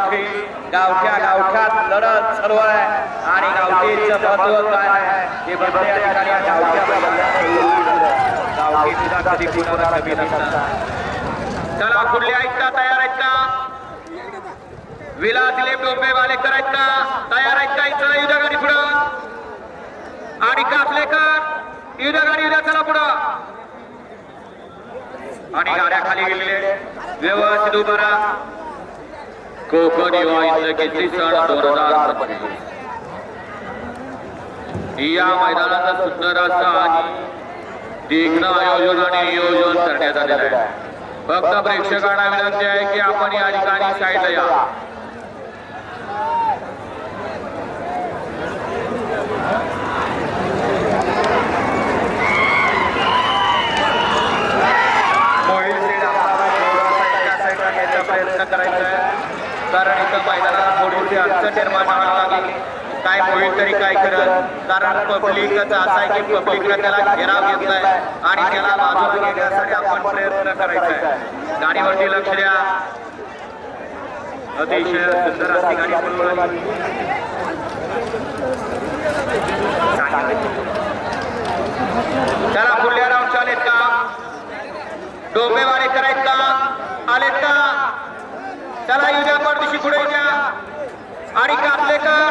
गावठी गावठ्यात लढत चालू आहे आणि गावठीचं महत्व काय आहे हे बघणे या ठिकाणी गावठी सुद्धा कधी कुणाला कमी नसतात. चला पुढले ऐकता तयार आहेत का? विला दिलीप डोंबे वालेकर आहेत का? तयार आहेत का? चला युद्ध गाडी पुढं आणि कासलेकर युद्ध गाडी उद्या चला पुढं आणि गाड्या खाली गेलेले व्यवस्थित उभा राहा. कोकण युवा केसरी सण 2025 या मैदानाचा सुंदर असा आणि तीक्ष्ण आयोजन आणि नियोजन करण्यात आलेलं आहे. फक्त प्रेक्षकांना विनंती आहे की आपण या ठिकाणी साईडला या. प्रयत्न करायचा आहे कारण इथं मैदानाला थोडीशी अडचण निर्माण व्हावी लागेल. काय होईल तरी काय करत कारण पब्लिकचा असा आहे की पब्लिकला त्याला घेराव घेतलाय आणि त्याला बाजूला घेण्यासाठी आपण प्रयत्न करायचा आहे. गाडीवरती लक्ष द्या. अतिशय सुंदर अशी गाडी पळवली. त्याला पुढल्या राऊंड चालेत का? डोंबेवाले करायत का? आलेत का? चला युद्या पडदिशी पुढे द्या आणि कासलेकर